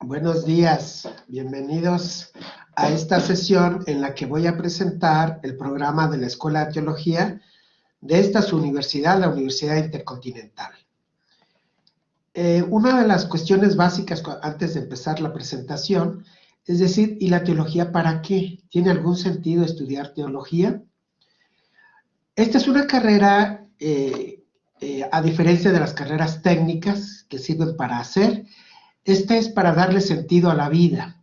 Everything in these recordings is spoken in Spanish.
Buenos días, bienvenidos a esta sesión en la que voy a presentar el programa de la Escuela de Teología de esta su universidad, la Universidad Intercontinental. Una de las cuestiones básicas antes de empezar la presentación es decir, ¿y la teología para qué? ¿Tiene algún sentido estudiar teología? Esta es una carrera, a diferencia de las carreras técnicas que sirven para hacer, esta es para darle sentido a la vida.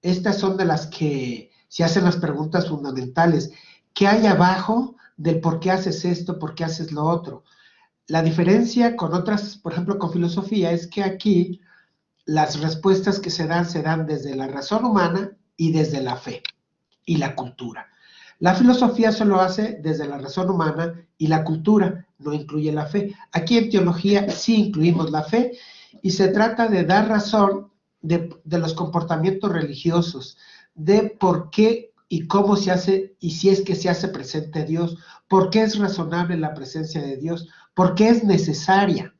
Estas son de las que se hacen las preguntas fundamentales. ¿Qué hay abajo del por qué haces esto, por qué haces lo otro? La diferencia con otras, por ejemplo, con filosofía, es que aquí las respuestas que se dan desde la razón humana y desde la fe y la cultura. La filosofía solo hace desde la razón humana y la cultura, no incluye la fe. Aquí en teología sí incluimos la fe y se trata de dar razón de los comportamientos religiosos, de por qué y cómo se hace, y si es que se hace presente Dios, por qué es razonable la presencia de Dios, por qué es necesaria.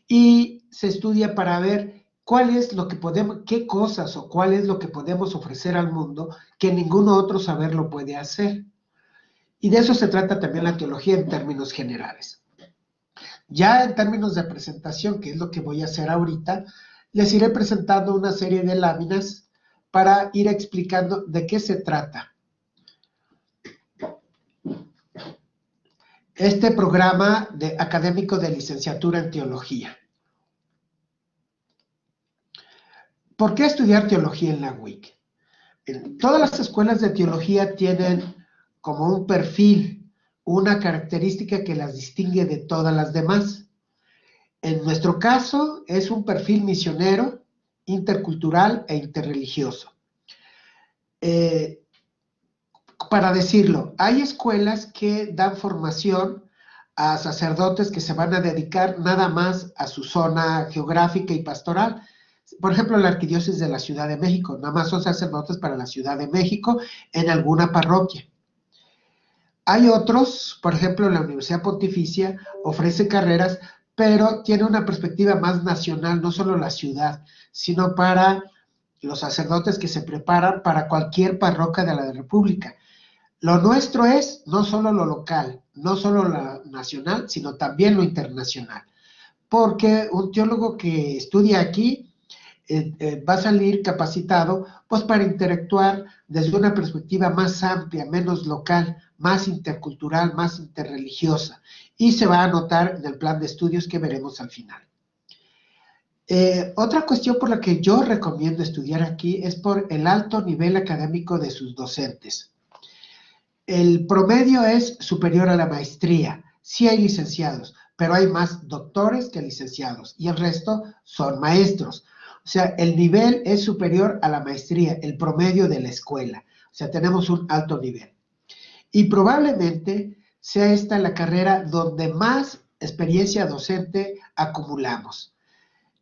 Y se estudia para ver cuál es lo que podemos, qué cosas o cuál es lo que podemos ofrecer al mundo que ningún otro saber lo puede hacer. Y de eso se trata también la teología en términos generales. Ya en términos de presentación, que es lo que voy a hacer ahorita, les iré presentando una serie de láminas para ir explicando de qué se trata. Este programa académico de licenciatura en teología. ¿Por qué estudiar teología en la UIC? Todas las escuelas de teología tienen como un perfil, una característica que las distingue de todas las demás. En nuestro caso es un perfil misionero, intercultural e interreligioso. Para decirlo, hay escuelas que dan formación a sacerdotes que se van a dedicar nada más a su zona geográfica y pastoral. Por ejemplo, la Arquidiócesis de la Ciudad de México, nada más son sacerdotes para la Ciudad de México en alguna parroquia. Hay otros, por ejemplo, la Universidad Pontificia ofrece carreras, pero tiene una perspectiva más nacional, no solo la ciudad, sino para los sacerdotes que se preparan para cualquier parroquia de la República. Lo nuestro es no solo lo local, no solo lo nacional, sino también lo internacional. Porque un teólogo que estudia aquí va a salir capacitado pues para interactuar desde una perspectiva más amplia, menos local, más intercultural, más interreligiosa, y se va a anotar en el plan de estudios que veremos al final. Otra cuestión por la que yo recomiendo estudiar aquí es por el alto nivel académico de sus docentes. El promedio es superior a la maestría. Sí hay licenciados, pero hay más doctores que licenciados, y el resto son maestros. O sea, el nivel es superior a la maestría, el promedio de la escuela. O sea, tenemos un alto nivel. Y probablemente sea esta la carrera donde más experiencia docente acumulamos.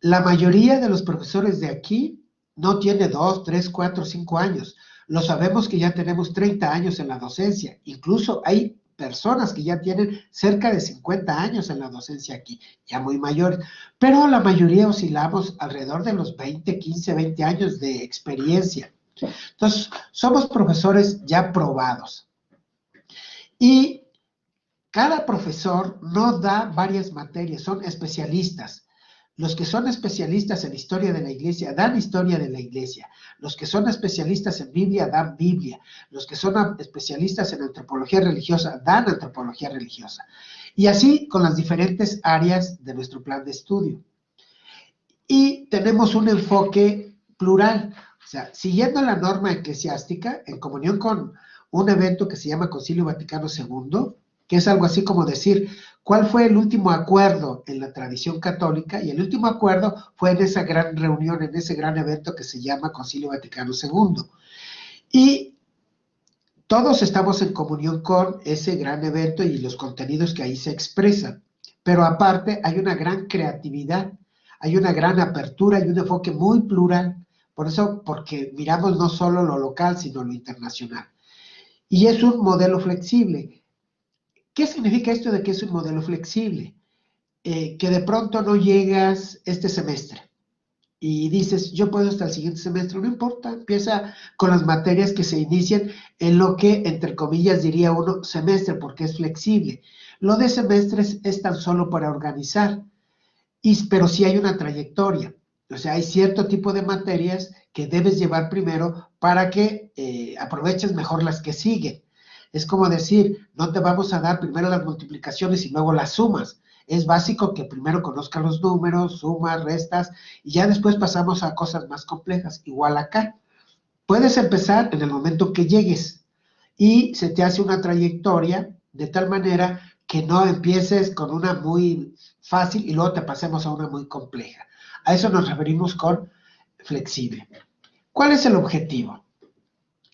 La mayoría de los profesores de aquí no tiene 2, 3, 4, 5 años. Lo sabemos que ya tenemos 30 años en la docencia. Incluso hay personas que ya tienen cerca de 50 años en la docencia aquí, ya muy mayores, pero la mayoría oscilamos alrededor de los 20, 15, 20 años de experiencia. Entonces, somos profesores ya probados. Y cada profesor no da varias materias, son especialistas. Los que son especialistas en historia de la iglesia dan historia de la iglesia. Los que son especialistas en Biblia dan Biblia. Los que son especialistas en antropología religiosa dan antropología religiosa. Y así con las diferentes áreas de nuestro plan de estudio. Y tenemos un enfoque plural. O sea, siguiendo la norma eclesiástica, en comunión con un evento que se llama Concilio Vaticano II, que es algo así como decir, ¿cuál fue el último acuerdo en la tradición católica? Y el último acuerdo fue en esa gran reunión, en ese gran evento que se llama Concilio Vaticano II. Y todos estamos en comunión con ese gran evento y los contenidos que ahí se expresan. Pero aparte hay una gran creatividad, hay una gran apertura y un enfoque muy plural. Por eso, porque miramos no solo lo local, sino lo internacional. Y es un modelo flexible. ¿Qué significa esto de que es un modelo flexible? Que de pronto no llegas este semestre y dices, yo puedo hasta el siguiente semestre, no importa, empieza con las materias que se inicien en lo que, entre comillas, diría uno, semestre, porque es flexible. Lo de semestres es tan solo para organizar, pero sí hay una trayectoria. O sea, hay cierto tipo de materias que debes llevar primero para que aproveches mejor las que siguen. Es como decir, no te vamos a dar primero las multiplicaciones y luego las sumas. Es básico que primero conozcas los números, sumas, restas, y ya después pasamos a cosas más complejas. Igual acá. Puedes empezar en el momento que llegues y se te hace una trayectoria de tal manera que no empieces con una muy fácil y luego te pasemos a una muy compleja. A eso nos referimos con flexible. ¿Cuál es el objetivo?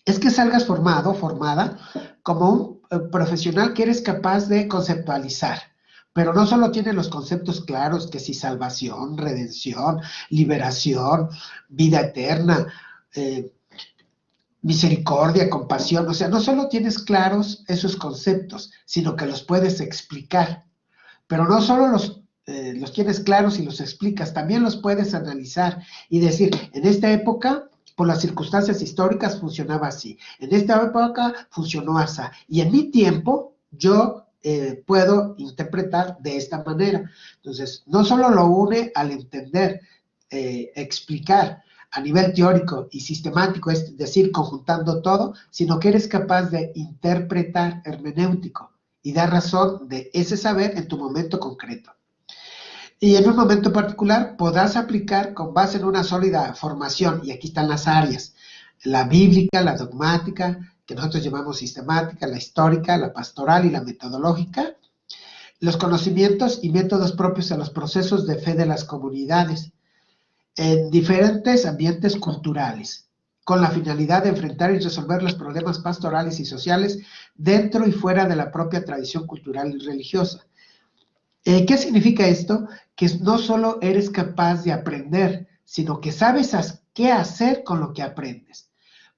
Es que salgas formado, formada, como un profesional que eres capaz de conceptualizar, pero no solo tiene los conceptos claros, que si salvación, redención, liberación, vida eterna, misericordia, compasión, o sea, no solo tienes claros esos conceptos, sino que los puedes explicar, pero no solo los tienes claros y los explicas, también los puedes analizar y decir, en esta época, por las circunstancias históricas, funcionaba así, en esta época funcionó así, y en mi tiempo yo puedo interpretar de esta manera. Entonces, no solo lo une al entender, explicar a nivel teórico y sistemático, es decir, conjuntando todo, sino que eres capaz de interpretar hermenéutico y dar razón de ese saber en tu momento concreto. Y en un momento particular podrás aplicar con base en una sólida formación, y aquí están las áreas, la bíblica, la dogmática, que nosotros llamamos sistemática, la histórica, la pastoral y la metodológica, los conocimientos y métodos propios a los procesos de fe de las comunidades, en diferentes ambientes culturales, con la finalidad de enfrentar y resolver los problemas pastorales y sociales dentro y fuera de la propia tradición cultural y religiosa. ¿Qué significa esto? Que no solo eres capaz de aprender, sino que sabes qué hacer con lo que aprendes.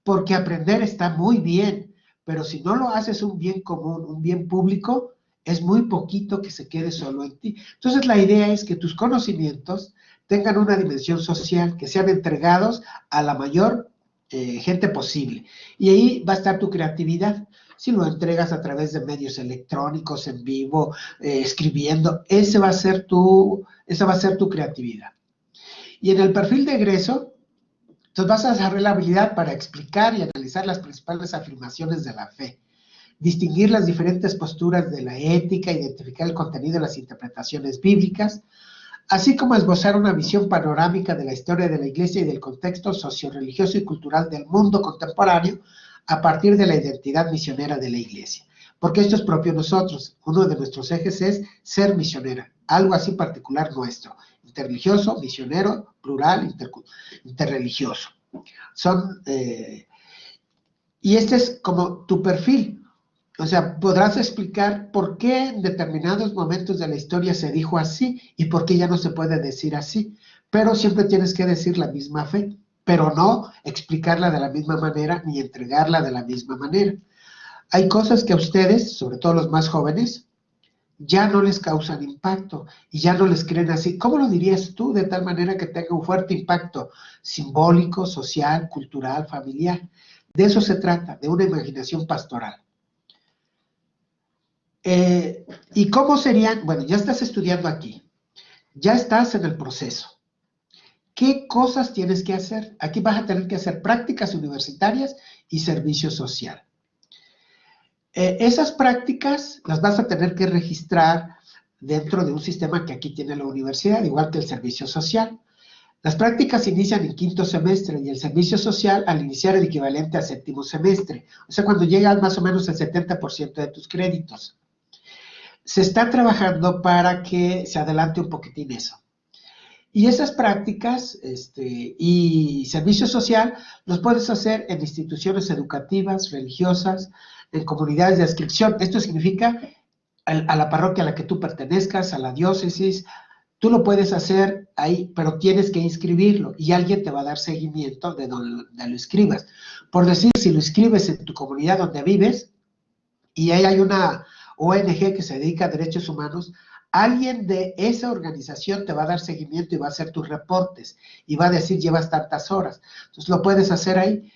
Porque aprender está muy bien, pero si no lo haces un bien común, un bien público, es muy poquito que se quede solo en ti. Entonces la idea es que tus conocimientos tengan una dimensión social, que sean entregados a la mayor gente posible. Y ahí va a estar tu creatividad. Si lo entregas a través de medios electrónicos, en vivo, escribiendo, esa va a ser tu creatividad. Y en el perfil de egreso, entonces vas a desarrollar la habilidad para explicar y analizar las principales afirmaciones de la fe, distinguir las diferentes posturas de la ética, identificar el contenido de las interpretaciones bíblicas, así como esbozar una visión panorámica de la historia de la Iglesia y del contexto socio-religioso y cultural del mundo contemporáneo a partir de la identidad misionera de la Iglesia. Porque esto es propio de nosotros. Uno de nuestros ejes es ser misionera, algo así particular nuestro. Interreligioso, misionero, plural, interreligioso. Y este es como tu perfil. O sea, podrás explicar por qué en determinados momentos de la historia se dijo así y por qué ya no se puede decir así. Pero siempre tienes que decir la misma fe, pero no explicarla de la misma manera ni entregarla de la misma manera. Hay cosas que a ustedes, sobre todo los más jóvenes, ya no les causan impacto y ya no les creen así. ¿Cómo lo dirías tú de tal manera que tenga un fuerte impacto simbólico, social, cultural, familiar? De eso se trata, de una imaginación pastoral. ¿Y cómo serían? Bueno, ya estás estudiando aquí, ya estás en el proceso. ¿Qué cosas tienes que hacer? Aquí vas a tener que hacer prácticas universitarias y servicio social. Esas prácticas las vas a tener que registrar dentro de un sistema que aquí tiene la universidad, igual que el servicio social. Las prácticas inician en quinto semestre y el servicio social al iniciar el equivalente a séptimo semestre. O sea, cuando llegas más o menos al 70% de tus créditos. Se está trabajando para que se adelante un poquitín eso. Y esas prácticas y servicio social los puedes hacer en instituciones educativas, religiosas, en comunidades de adscripción. Esto significa a la parroquia a la que tú pertenezcas, a la diócesis. Tú lo puedes hacer ahí, pero tienes que inscribirlo y alguien te va a dar seguimiento de donde lo escribas. Por decir, si lo escribes en tu comunidad donde vives y ahí hay una ONG que se dedica a derechos humanos, alguien de esa organización te va a dar seguimiento y va a hacer tus reportes y va a decir llevas tantas horas. Entonces lo puedes hacer ahí.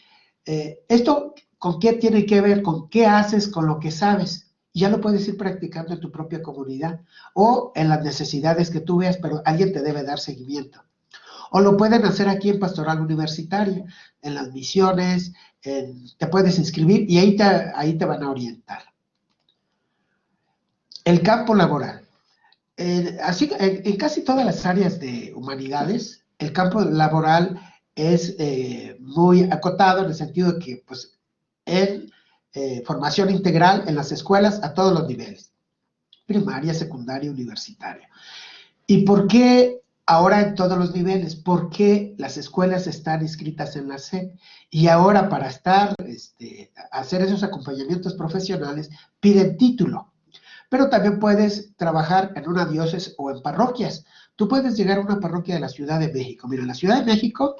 Esto, ¿con qué tiene que ver? ¿Con qué haces con lo que sabes? Y ya lo puedes ir practicando en tu propia comunidad o en las necesidades que tú veas, pero alguien te debe dar seguimiento. O lo pueden hacer aquí en Pastoral Universitaria, en las misiones, te puedes inscribir y ahí te van a orientar. El campo laboral. Así, en casi todas las áreas de humanidades, el campo laboral es muy acotado en el sentido de que, pues, en formación integral en las escuelas a todos los niveles, primaria, secundaria, universitaria. ¿Y por qué ahora en todos los niveles? Porque las escuelas están inscritas en la SEP y ahora para hacer esos acompañamientos profesionales piden título. Pero también puedes trabajar en una diócesis o en parroquias. Tú puedes llegar a una parroquia de la Ciudad de México. Mira, la Ciudad de México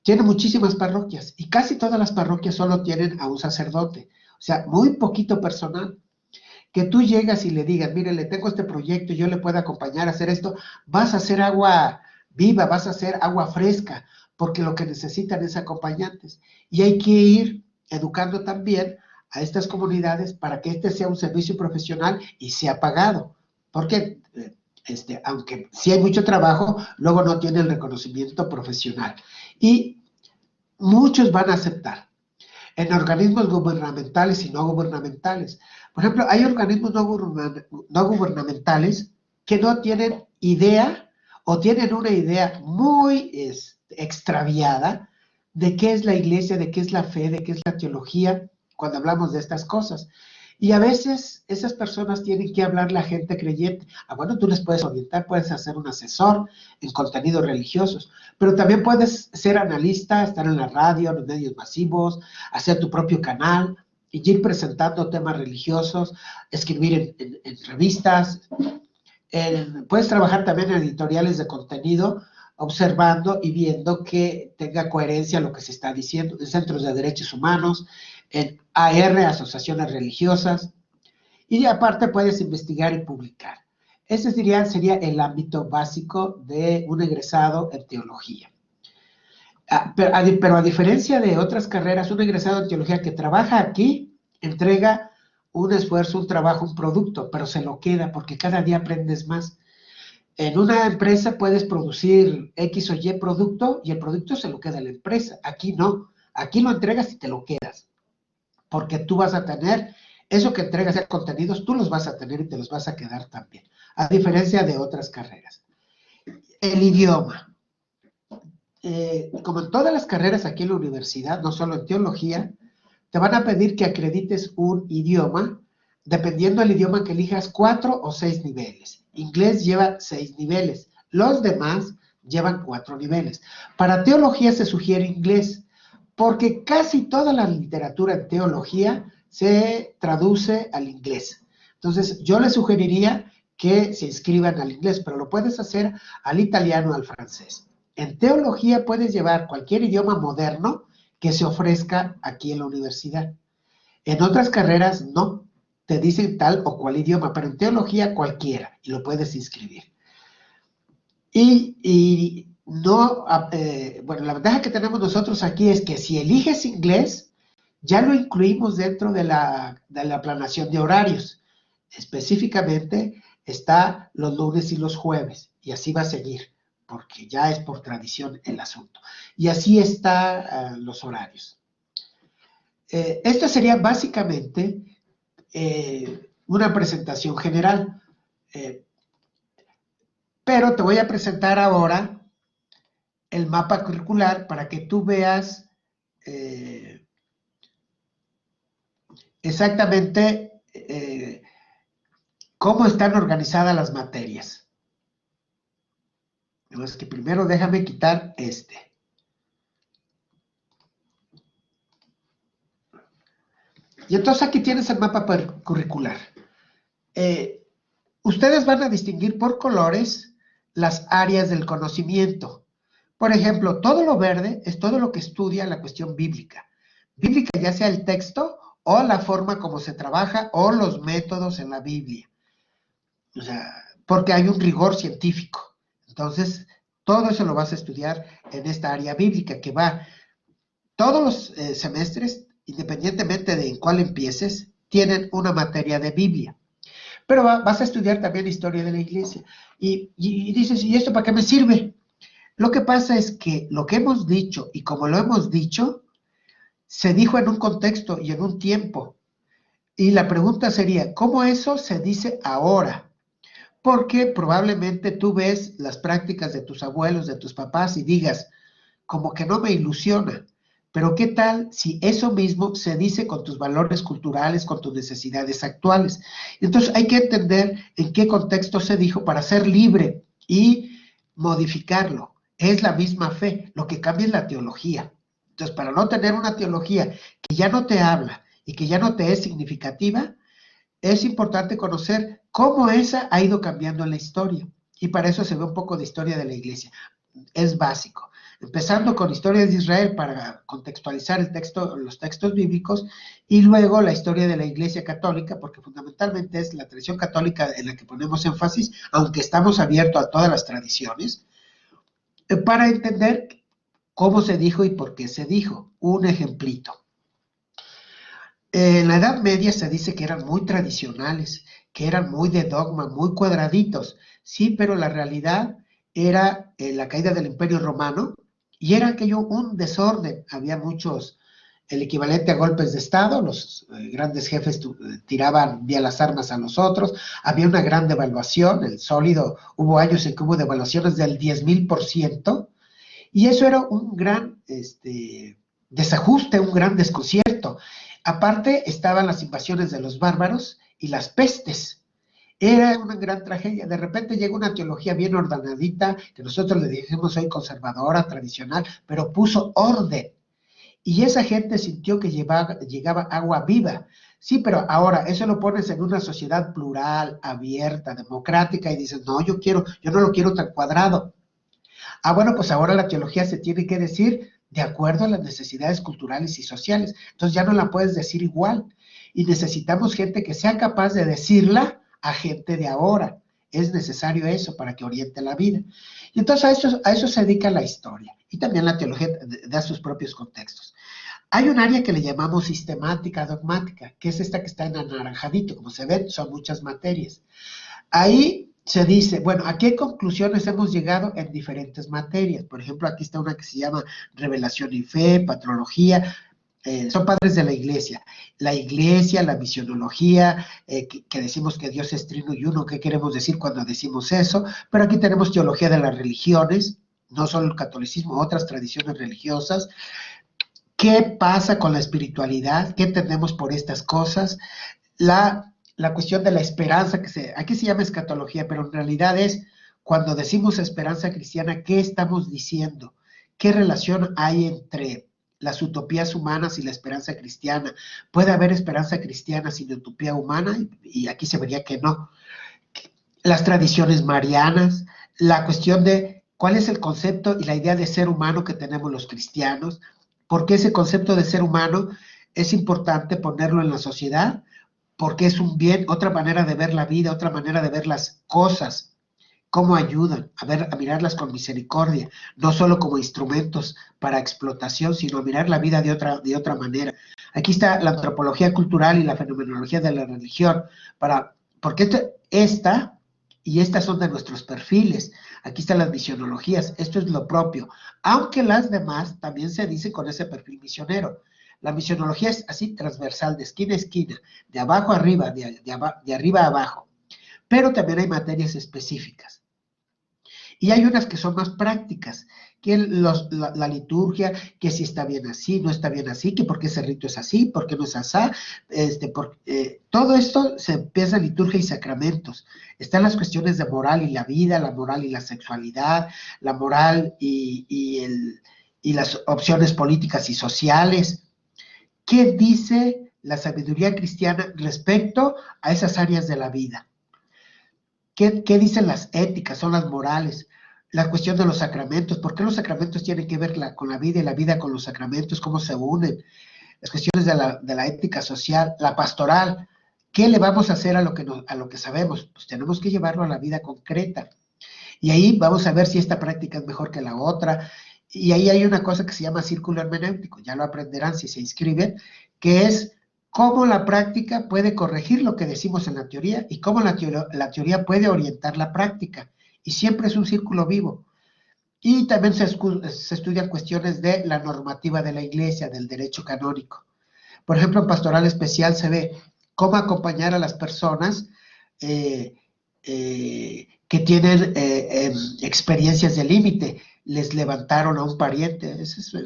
tiene muchísimas parroquias y casi todas las parroquias solo tienen a un sacerdote. O sea, muy poquito personal. Que tú llegas y le digas, mire, le tengo este proyecto, yo le puedo acompañar a hacer esto, vas a hacer agua viva, vas a hacer agua fresca, porque lo que necesitan es acompañantes. Y hay que ir educando también a estas comunidades para que este sea un servicio profesional y sea pagado, porque aunque sí hay mucho trabajo, luego no tiene el reconocimiento profesional. Y muchos van a aceptar en organismos gubernamentales y no gubernamentales. Por ejemplo, hay organismos no gubernamentales que no tienen idea o tienen una idea muy extraviada de qué es la iglesia, de qué es la fe, de qué es la teología, cuando hablamos de estas cosas. Y a veces esas personas tienen que hablarle a gente creyente. Bueno, tú les puedes orientar, puedes hacer un asesor en contenidos religiosos, pero también puedes ser analista, estar en la radio, en los medios masivos, hacer tu propio canal y ir presentando temas religiosos, escribir en revistas. Puedes trabajar también en editoriales de contenido, observando y viendo que tenga coherencia lo que se está diciendo en centros de derechos humanos, en AR, asociaciones religiosas, y aparte puedes investigar y publicar. Ese sería el ámbito básico de un egresado en teología. Pero a diferencia de otras carreras, un egresado en teología que trabaja aquí, entrega un esfuerzo, un trabajo, un producto, pero se lo queda porque cada día aprendes más. En una empresa puedes producir X o Y producto y el producto se lo queda a la empresa. Aquí no, aquí lo entregas y te lo quedas, porque tú vas a tener, eso que entregas de contenidos, tú los vas a tener y te los vas a quedar también, a diferencia de otras carreras. El idioma. Como en todas las carreras aquí en la universidad, no solo en teología, te van a pedir que acredites un idioma, dependiendo del idioma que elijas, 4 o 6 niveles. Inglés lleva 6 niveles, los demás llevan 4 niveles. Para teología se sugiere inglés, porque casi toda la literatura en teología se traduce al inglés. Entonces, yo les sugeriría que se inscriban al inglés, pero lo puedes hacer al italiano, al francés. En teología puedes llevar cualquier idioma moderno que se ofrezca aquí en la universidad. En otras carreras no, te dicen tal o cual idioma, pero en teología cualquiera y lo puedes inscribir. Bueno, la ventaja que tenemos nosotros aquí es que si eliges inglés, ya lo incluimos dentro de la planeación de horarios. Específicamente está los lunes y los jueves, y así va a seguir, porque ya es por tradición el asunto. Y así están los horarios. Esto sería básicamente una presentación general. Pero te voy a presentar ahora el mapa curricular para que tú veas exactamente cómo están organizadas las materias. Entonces, que primero déjame quitar este. Y entonces aquí tienes el mapa curricular. Ustedes van a distinguir por colores las áreas del conocimiento. Por ejemplo, todo lo verde es todo lo que estudia la cuestión bíblica. Bíblica ya sea el texto o la forma como se trabaja o los métodos en la Biblia. O sea, porque hay un rigor científico. Entonces, todo eso lo vas a estudiar en esta área bíblica que va todos los semestres, independientemente de en cuál empieces, tienen una materia de Biblia. Pero vas a estudiar también historia de la iglesia. Y dices, ¿y esto para qué me sirve? Lo que pasa es que lo que hemos dicho y como lo hemos dicho, se dijo en un contexto y en un tiempo. Y la pregunta sería, ¿cómo eso se dice ahora? Porque probablemente tú ves las prácticas de tus abuelos, de tus papás y digas, como que no me ilusiona. Pero ¿qué tal si eso mismo se dice con tus valores culturales, con tus necesidades actuales? Entonces hay que entender en qué contexto se dijo para ser libre y modificarlo. Es la misma fe, lo que cambia es la teología. Entonces, para no tener una teología que ya no te habla y que ya no te es significativa, es importante conocer cómo esa ha ido cambiando en la historia. Y para eso se ve un poco de historia de la iglesia. Es básico. Empezando con historia de Israel para contextualizar los textos bíblicos, y luego la historia de la Iglesia Católica, porque fundamentalmente es la tradición católica en la que ponemos énfasis, aunque estamos abiertos a todas las tradiciones, para entender cómo se dijo y por qué se dijo. Un ejemplito. En la Edad Media se dice que eran muy tradicionales, que eran muy de dogma, muy cuadraditos, sí, pero la realidad era la caída del Imperio Romano y era aquello un desorden. Había muchos, el equivalente a golpes de Estado, los grandes jefes tiraban vía las armas a los otros, había una gran devaluación, el sólido, hubo años en que hubo devaluaciones del 10,000%, y eso era un gran desajuste, un gran desconcierto. Aparte estaban las invasiones de los bárbaros y las pestes. Era una gran tragedia. De repente llega una teología bien ordenadita, que nosotros le dijimos hoy conservadora, tradicional, pero puso orden. Y esa gente sintió que llegaba agua viva. Sí, pero ahora eso lo pones en una sociedad plural, abierta, democrática, y dices, no, yo no lo quiero tan cuadrado. Bueno, pues ahora la teología se tiene que decir de acuerdo a las necesidades culturales y sociales. Entonces ya no la puedes decir igual. Y necesitamos gente que sea capaz de decirla a gente de ahora. Es necesario eso para que oriente la vida. Y entonces a eso se dedica la historia. Y también la teología da sus propios contextos. Hay un área que le llamamos sistemática dogmática, que es esta que está en anaranjadito. Como se ven, son muchas materias. Ahí se dice, bueno, ¿a qué conclusiones hemos llegado en diferentes materias? Por ejemplo, aquí está una que se llama Revelación y Fe, Patrología, son padres de la iglesia, la misionología, que decimos que Dios es trino y uno, ¿qué queremos decir cuando decimos eso? Pero aquí tenemos teología de las religiones, no solo el catolicismo, otras tradiciones religiosas. ¿Qué pasa con la espiritualidad? ¿Qué entendemos por estas cosas? La cuestión de la esperanza, aquí se llama escatología, pero en realidad es cuando decimos esperanza cristiana, ¿qué estamos diciendo? ¿Qué relación hay entre las utopías humanas y la esperanza cristiana? ¿Puede haber esperanza cristiana sin utopía humana? Y aquí se vería que no. Las tradiciones marianas, la cuestión de cuál es el concepto y la idea de ser humano que tenemos los cristianos, porque ese concepto de ser humano es importante ponerlo en la sociedad, porque es un bien, otra manera de ver la vida, otra manera de ver las cosas, cómo ayudan a mirarlas con misericordia, no solo como instrumentos para explotación, sino a mirar la vida de otra manera. Aquí está la antropología cultural y la fenomenología de la religión, porque esta y estas son de nuestros perfiles. Aquí están las misionologías, esto es lo propio, aunque las demás también se dicen con ese perfil misionero. La misionología es así transversal, de esquina a esquina, de abajo a arriba, de arriba a abajo. Pero también hay materias específicas. Y hay unas que son más prácticas, que la liturgia, que si está bien así, no está bien así, que por qué ese rito es así, por qué no es así. Todo esto se empieza en liturgia y sacramentos. Están las cuestiones de moral y la vida, la moral y la sexualidad, la moral y las opciones políticas y sociales. ¿Qué dice la sabiduría cristiana respecto a esas áreas de la vida? ¿Qué dicen las éticas? Son las morales. La cuestión de los sacramentos. ¿Por qué los sacramentos tienen que ver con la vida y la vida con los sacramentos? ¿Cómo se unen? Las cuestiones de la ética social, la pastoral. ¿Qué le vamos a hacer a lo que sabemos? Pues tenemos que llevarlo a la vida concreta. Y ahí vamos a ver si esta práctica es mejor que la otra. Y ahí hay una cosa que se llama círculo hermenéutico, ya lo aprenderán si se inscriben, que es cómo la práctica puede corregir lo que decimos en la teoría y cómo la teoría puede orientar la práctica. Y siempre es un círculo vivo. Y también se estudian cuestiones de la normativa de la iglesia, del derecho canónico. Por ejemplo, en pastoral especial se ve cómo acompañar a las personas que tienen experiencias de límite. Les levantaron a un pariente,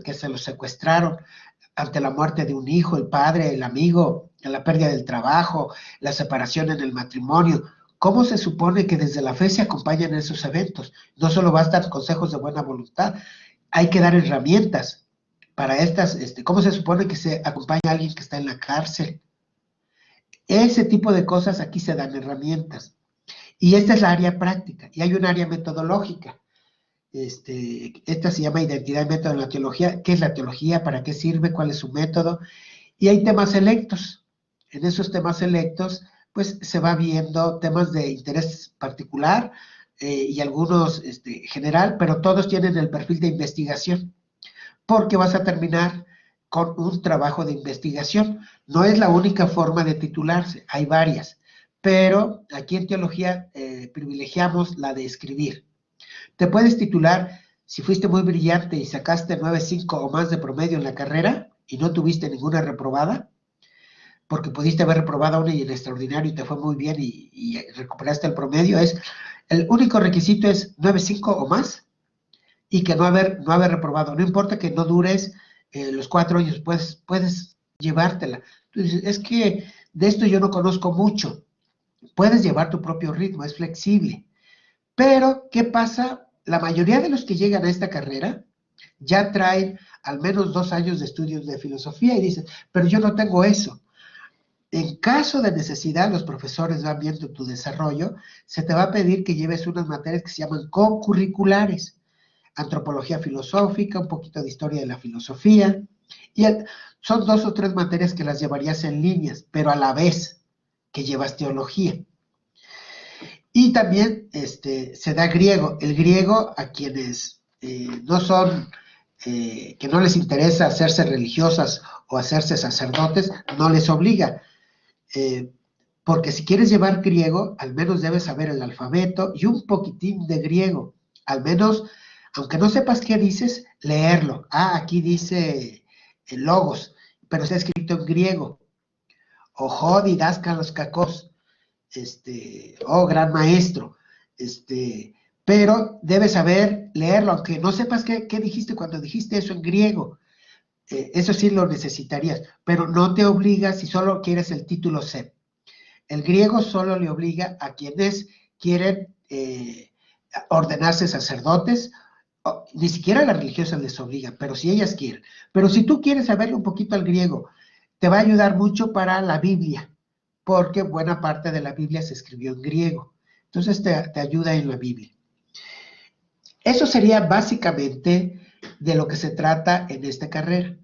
que se lo secuestraron ante la muerte de un hijo, el padre, el amigo, la pérdida del trabajo, la separación en el matrimonio. ¿Cómo se supone que desde la fe se acompañan esos eventos? No solo bastan consejos de buena voluntad, hay que dar herramientas para estas. ¿Cómo se supone que se acompaña a alguien que está en la cárcel? Ese tipo de cosas aquí se dan herramientas. Y esta es la área práctica, y hay un área metodológica. Esta se llama identidad y método en la teología. ¿Qué es la teología? ¿Para qué sirve? ¿Cuál es su método? Y hay temas selectos. En esos temas selectos, pues se va viendo temas de interés particular y algunos general, pero todos tienen el perfil de investigación, porque vas a terminar con un trabajo de investigación. No es la única forma de titularse, hay varias, pero aquí en teología privilegiamos la de escribir. Te puedes titular si fuiste muy brillante y sacaste 9.5 o más de promedio en la carrera y no tuviste ninguna reprobada, porque pudiste haber reprobado una y en extraordinario y te fue muy bien y recuperaste el promedio. El único requisito es 9.5 o más y que no haber reprobado. No importa que no dures los 4 años, puedes llevártela. Entonces, es que de esto yo no conozco mucho. Puedes llevar tu propio ritmo, es flexible. Pero, ¿qué pasa? La mayoría de los que llegan a esta carrera ya traen al menos 2 años de estudios de filosofía y dicen, pero yo no tengo eso. En caso de necesidad, los profesores van viendo tu desarrollo, se te va a pedir que lleves unas materias que se llaman concurriculares. Antropología filosófica, un poquito de historia de la filosofía, y son 2 o 3 materias que las llevarías en líneas, pero a la vez que llevas teología. Y también se da griego. El griego a quienes no son, que no les interesa hacerse religiosas o hacerse sacerdotes, no les obliga. Porque si quieres llevar griego, al menos debes saber el alfabeto y un poquitín de griego. Al menos, aunque no sepas qué dices, leerlo. Aquí dice logos, pero está escrito en griego. Ojo, didáscalos cacos. Gran maestro, pero debes saber leerlo, aunque no sepas qué dijiste cuando dijiste eso en griego. Eso sí lo necesitarías, pero no te obliga si solo quieres el título C. El griego solo le obliga a quienes quieren ordenarse sacerdotes, ni siquiera a las religiosas les obliga, pero si ellas quieren. Pero si tú quieres saberle un poquito al griego, te va a ayudar mucho para la Biblia, porque buena parte de la Biblia se escribió en griego. Entonces te ayuda en la Biblia. Eso sería básicamente de lo que se trata en esta carrera,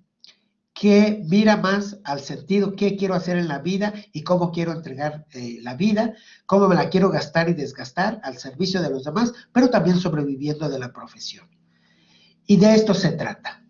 que mira más al sentido, qué quiero hacer en la vida y cómo quiero entregar la vida, cómo me la quiero gastar y desgastar al servicio de los demás, pero también sobreviviendo de la profesión. Y de esto se trata.